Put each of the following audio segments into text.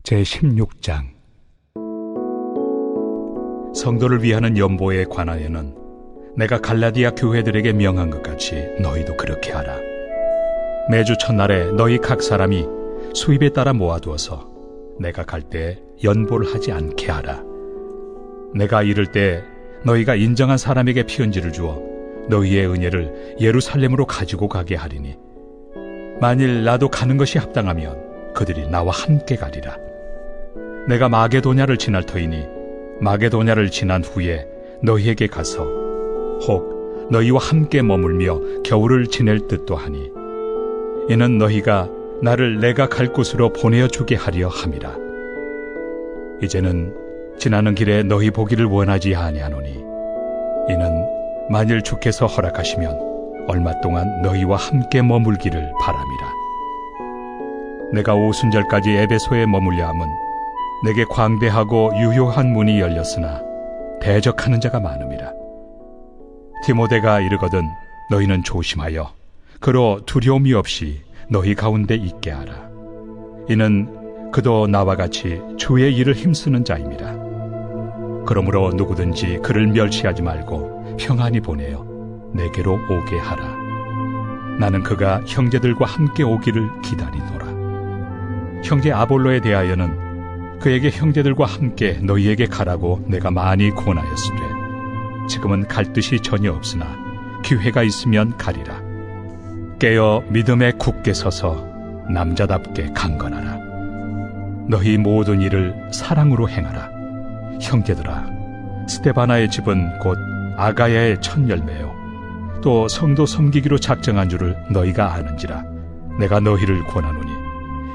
제16장 성도를 위하는 연보에 관하여는 내가 갈라디아 교회들에게 명한 것 같이 너희도 그렇게 하라. 매주 첫날에 너희 각 사람이 수입에 따라 모아두어서 내가 갈 때 연보를 하지 않게 하라. 내가 이를 때 너희가 인정한 사람에게 피언지를 주어 너희의 은혜를 예루살렘으로 가지고 가게 하리니 만일 나도 가는 것이 합당하면 그들이 나와 함께 가리라. 내가 마게도냐를 지날 터이니 마게도냐를 지난 후에 너희에게 가서 혹 너희와 함께 머물며 겨울을 지낼 뜻도 하니 이는 너희가 나를 내가 갈 곳으로 보내어주게 하려 함이라. 이제는 지나는 길에 너희 보기를 원하지 아니하노니 이는 만일 주께서 허락하시면 얼마 동안 너희와 함께 머물기를 바람이라. 내가 오순절까지 에베소에 머물려 함은 내게 광대하고 유효한 문이 열렸으나 대적하는 자가 많음이라. 디모데가 이르거든 너희는 조심하여 그로 두려움이 없이 너희 가운데 있게 하라. 이는 그도 나와 같이 주의 일을 힘쓰는 자임이라. 그러므로 누구든지 그를 멸시하지 말고 평안히 보내어 내게로 오게 하라. 나는 그가 형제들과 함께 오기를 기다리노라. 형제 아볼로에 대하여는 그에게 형제들과 함께 너희에게 가라고 내가 많이 권하였으되 지금은 갈 뜻이 전혀 없으나 기회가 있으면 가리라. 깨어 믿음에 굳게 서서 남자답게 강건하라. 너희 모든 일을 사랑으로 행하라. 형제들아, 스데바나의 집은 곧 아가야의 첫 열매요 또 성도 섬기기로 작정한 줄을 너희가 아는지라. 내가 너희를 권하노니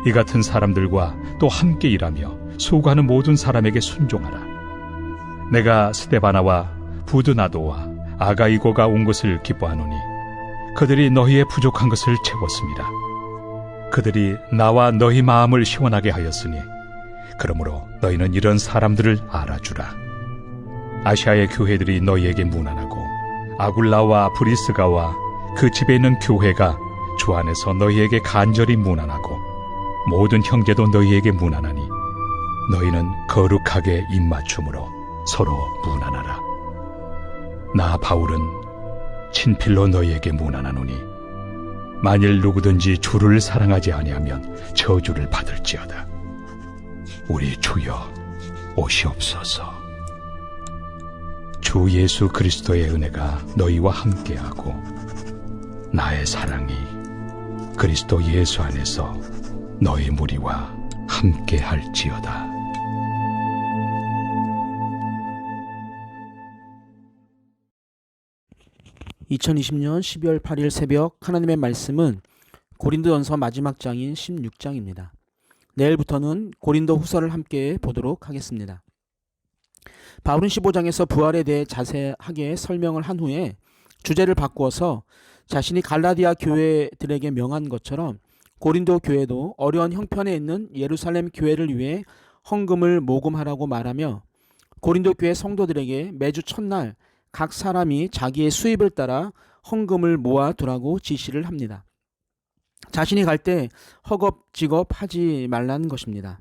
이 같은 사람들과 또 함께 일하며 수고하는 모든 사람에게 순종하라. 내가 스데바나와 부드나도와 아가이고가 온 것을 기뻐하노니 그들이 너희의 부족한 것을 채웠습니다. 그들이 나와 너희 마음을 시원하게 하였으니 그러므로 너희는 이런 사람들을 알아주라. 아시아의 교회들이 너희에게 문안하고 아굴라와 브리스가와 그 집에 있는 교회가 주 안에서 너희에게 간절히 문안하고 모든 형제도 너희에게 문안하니 너희는 거룩하게 입맞춤으로 서로 문안하라. 나 바울은 친필로 너희에게 문안하노니 만일 누구든지 주를 사랑하지 아니하면 저주를 받을지어다. 우리 주여 오시옵소서. 주 예수 그리스도의 은혜가 너희와 함께하고 나의 사랑이 그리스도 예수 안에서 너희 무리와 함께할지어다. 2020년 12월 8일 새벽 하나님의 말씀은 고린도전서 마지막 장인 16장입니다. 내일부터는 고린도 후서를 함께 보도록 하겠습니다. 바울은 15장에서 부활에 대해 자세하게 설명을 한 후에 주제를 바꾸어서 자신이 갈라디아 교회들에게 명한 것처럼 고린도 교회도 어려운 형편에 있는 예루살렘 교회를 위해 헌금을 모금하라고 말하며 고린도 교회 성도들에게 매주 첫날 각 사람이 자기의 수입을 따라 헌금을 모아두라고 지시를 합니다. 자신이 갈 때 허겁지겁 하지 말라는 것입니다.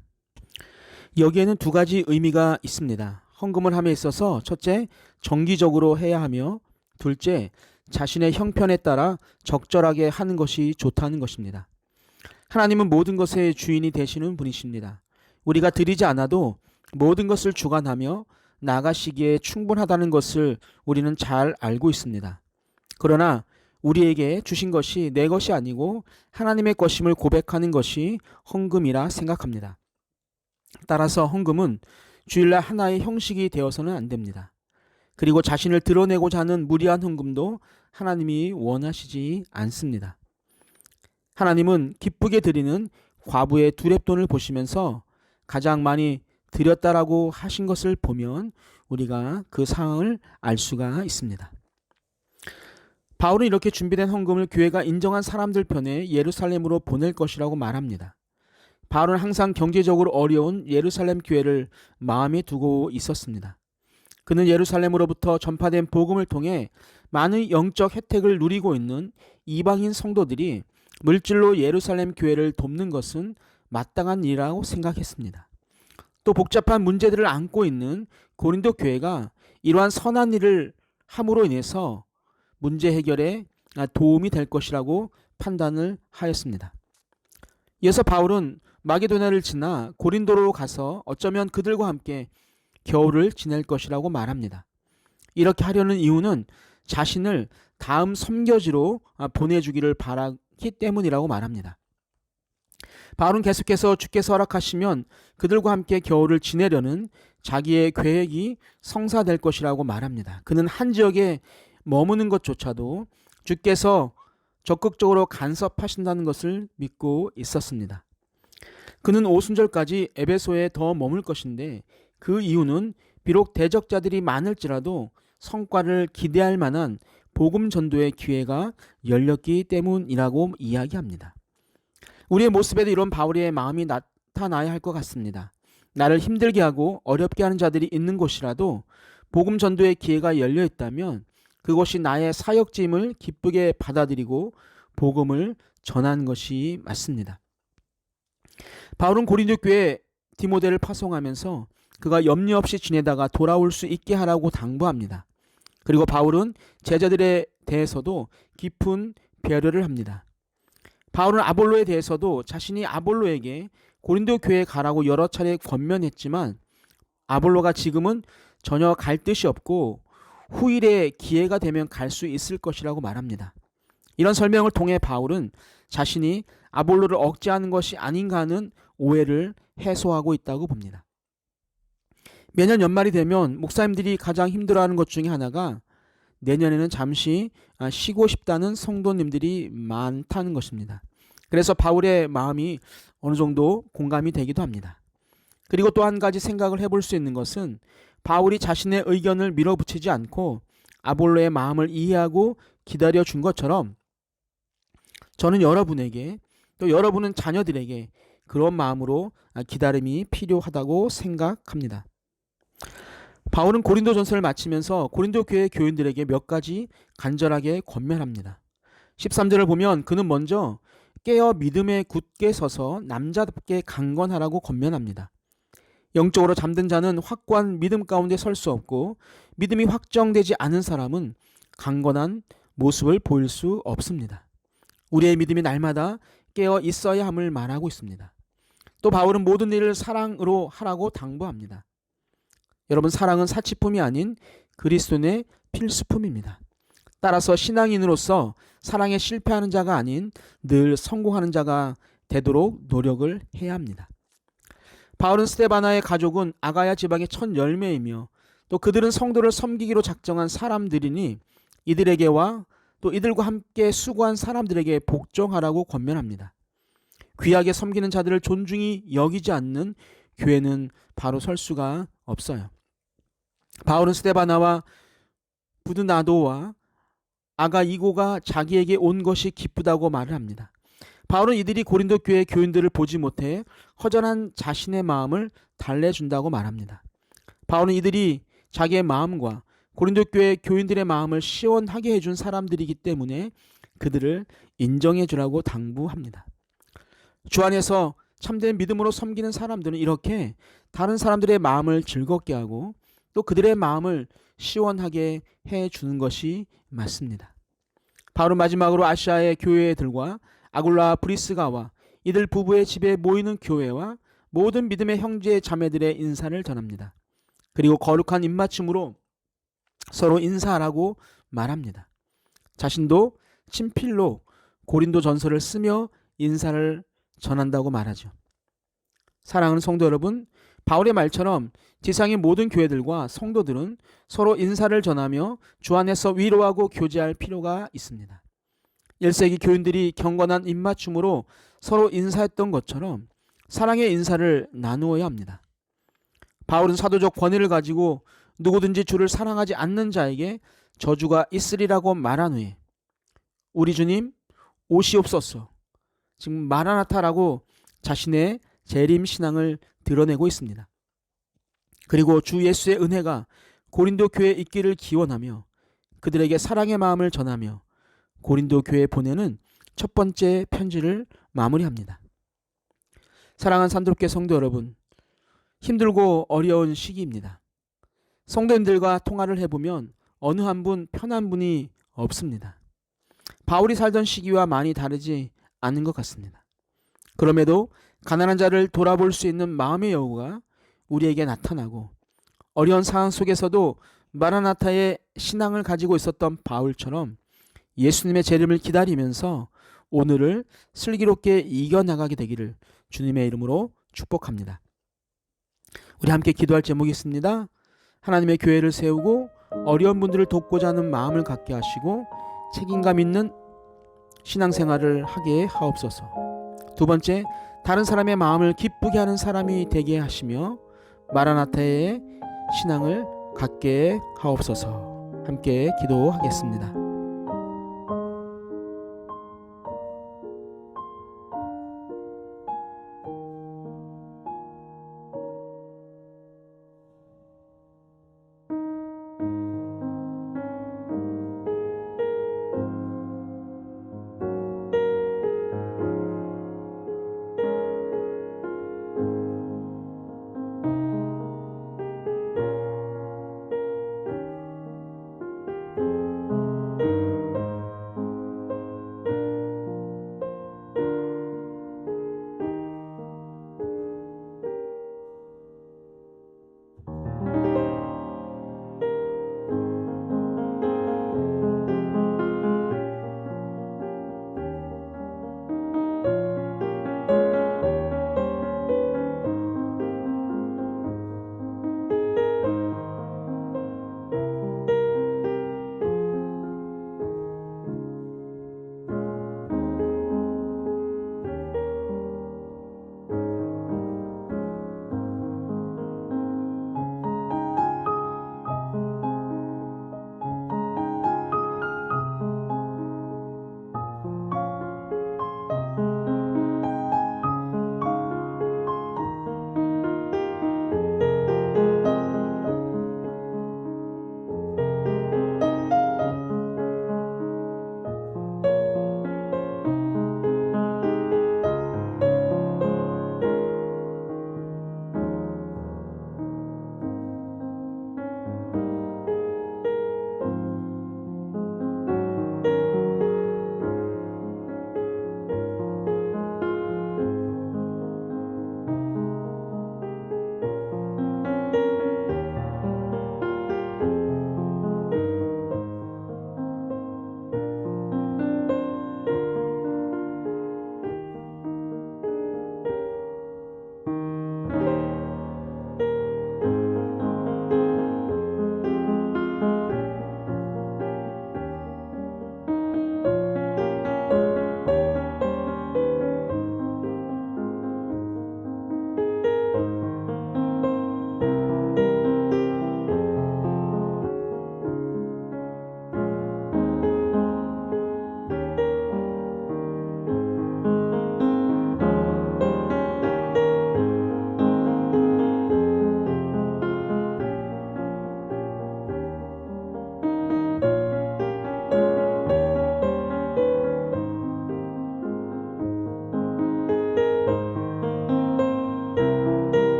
여기에는 두 가지 의미가 있습니다. 헌금을 함에 있어서 첫째, 정기적으로 해야 하며 둘째, 자신의 형편에 따라 적절하게 하는 것이 좋다는 것입니다. 하나님은 모든 것의 주인이 되시는 분이십니다. 우리가 드리지 않아도 모든 것을 주관하며 나가시기에 충분하다는 것을 우리는 잘 알고 있습니다. 그러나 우리에게 주신 것이 내 것이 아니고 하나님의 것임을 고백하는 것이 헌금이라 생각합니다. 따라서 헌금은 주일날 하나의 형식이 되어서는 안 됩니다. 그리고 자신을 드러내고자 하는 무리한 헌금도 하나님이 원하시지 않습니다. 하나님은 기쁘게 드리는 과부의 두렙돈을 보시면서 가장 많이 드렸다라고 하신 것을 보면 우리가 그 상황을 알 수가 있습니다. 바울은 이렇게 준비된 헌금을 교회가 인정한 사람들 편에 예루살렘으로 보낼 것이라고 말합니다. 바울은 항상 경제적으로 어려운 예루살렘 교회를 마음에 두고 있었습니다. 그는 예루살렘으로부터 전파된 복음을 통해 많은 영적 혜택을 누리고 있는 이방인 성도들이 물질로 예루살렘 교회를 돕는 것은 마땅한 일이라고 생각했습니다. 또 복잡한 문제들을 안고 있는 고린도 교회가 이러한 선한 일을 함으로 인해서 문제 해결에 도움이 될 것이라고 판단을 하였습니다. 이어서 바울은 마게도냐를 지나 고린도로 가서 어쩌면 그들과 함께 겨울을 지낼 것이라고 말합니다. 이렇게 하려는 이유는 자신을 다음 선교지로 보내주기를 바라기 때문이라고 말합니다. 바울은 계속해서 주께서 허락하시면 그들과 함께 겨울을 지내려는 자기의 계획이 성사될 것이라고 말합니다. 그는 한 지역에 머무는 것조차도 주께서 적극적으로 간섭하신다는 것을 믿고 있었습니다. 그는 오순절까지 에베소에 더 머물 것인데 그 이유는 비록 대적자들이 많을지라도 성과를 기대할 만한 복음 전도의 기회가 열렸기 때문이라고 이야기합니다. 우리의 모습에도 이런 바울의 마음이 나타나야 할 것 같습니다. 나를 힘들게 하고 어렵게 하는 자들이 있는 곳이라도 복음 전도의 기회가 열려 있다면 그것이 나의 사역짐을 기쁘게 받아들이고 복음을 전하는 것이 맞습니다. 바울은 고린도 교회 디모데를 파송하면서 그가 염려 없이 지내다가 돌아올 수 있게 하라고 당부합니다. 그리고 바울은 제자들에 대해서도 깊은 배려를 합니다. 바울은 아볼로에 대해서도 자신이 아볼로에게 고린도 교회에 가라고 여러 차례 권면했지만 아볼로가 지금은 전혀 갈 뜻이 없고 후일에 기회가 되면 갈 수 있을 것이라고 말합니다. 이런 설명을 통해 바울은 자신이 아볼로를 억제하는 것이 아닌가 하는 오해를 해소하고 있다고 봅니다. 매년 연말이 되면 목사님들이 가장 힘들어하는 것 중에 하나가 내년에는 잠시 쉬고 싶다는 성도님들이 많다는 것입니다. 그래서 바울의 마음이 어느 정도 공감이 되기도 합니다. 그리고 또 한 가지 생각을 해볼 수 있는 것은 바울이 자신의 의견을 밀어붙이지 않고 아볼로의 마음을 이해하고 기다려준 것처럼 저는 여러분에게 또 여러분은 자녀들에게 그런 마음으로 기다림이 필요하다고 생각합니다. 바울은 고린도 전서를 마치면서 고린도 교회 교인들에게 몇 가지 간절하게 권면합니다. 13절을 보면 그는 먼저 깨어 믿음에 굳게 서서 남자답게 강건하라고 권면합니다. 영적으로 잠든 자는 확고한 믿음 가운데 설 수 없고 믿음이 확정되지 않은 사람은 강건한 모습을 보일 수 없습니다. 우리의 믿음이 날마다 깨어 있어야 함을 말하고 있습니다. 또 바울은 모든 일을 사랑으로 하라고 당부합니다. 여러분, 사랑은 사치품이 아닌 그리스도인의 필수품입니다. 따라서 신앙인으로서 사랑에 실패하는 자가 아닌 늘 성공하는 자가 되도록 노력을 해야 합니다. 바울은 스데바나의 가족은 아가야 지방의 첫 열매이며 또 그들은 성도를 섬기기로 작정한 사람들이니 이들에게와 또 이들과 함께 수고한 사람들에게 복종하라고 권면합니다. 귀하게 섬기는 자들을 존중히 여기지 않는 교회는 바로 설 수가 없어요. 바울은 스데바나와 부드나도와 아가이고가 자기에게 온 것이 기쁘다고 말을 합니다. 바울은 이들이 고린도 교회 교인들을 보지 못해 허전한 자신의 마음을 달래준다고 말합니다. 바울은 이들이 자기의 마음과 고린도 교회 교인들의 마음을 시원하게 해준 사람들이기 때문에 그들을 인정해 주라고 당부합니다. 주 안에서 참된 믿음으로 섬기는 사람들은 이렇게 다른 사람들의 마음을 즐겁게 하고 또 그들의 마음을 시원하게 해주는 것이 맞습니다. 바로 마지막으로 아시아의 교회들과 아굴라 브리스가와 이들 부부의 집에 모이는 교회와 모든 믿음의 형제 자매들의 인사를 전합니다. 그리고 거룩한 입맞춤으로 서로 인사하라고 말합니다. 자신도 친필로 고린도 전서를 쓰며 인사를 전한다고 말하죠. 사랑하는 성도 여러분, 바울의 말처럼 지상의 모든 교회들과 성도들은 서로 인사를 전하며 주 안에서 위로하고 교제할 필요가 있습니다. 1세기 교인들이 경건한 입맞춤으로 서로 인사했던 것처럼 사랑의 인사를 나누어야 합니다. 바울은 사도적 권위를 가지고 누구든지 주를 사랑하지 않는 자에게 저주가 있으리라고 말한 후에 우리 주님 오시옵소서, 지금 마라나타라고 자신의 재림 신앙을 드러내고 있습니다. 그리고 주 예수의 은혜가 고린도 교회에 있기를 기원하며 그들에게 사랑의 마음을 전하며 고린도 교회에 보내는 첫 번째 편지를 마무리합니다. 사랑하는 산도롭게 성도 여러분, 힘들고 어려운 시기입니다. 성도님들과 통화를 해보면 어느 한 분 편한 분이 없습니다. 바울이 살던 시기와 많이 다르지 않은 것 같습니다. 그럼에도 가난한 자를 돌아볼 수 있는 마음의 여우가 우리에게 나타나고 어려운 상황 속에서도 마라나타의 신앙을 가지고 있었던 바울처럼 예수님의 재림을 기다리면서 오늘을 슬기롭게 이겨나가게 되기를 주님의 이름으로 축복합니다. 우리 함께 기도할 제목이 있습니다. 하나님의 교회를 세우고 어려운 분들을 돕고자 하는 마음을 갖게 하시고 책임감 있는 신앙생활을 하게 하옵소서. 두 번째, 다른 사람의 마음을 기쁘게 하는 사람이 되게 하시며 마라나타의 신앙을 갖게 하옵소서. 함께 기도하겠습니다.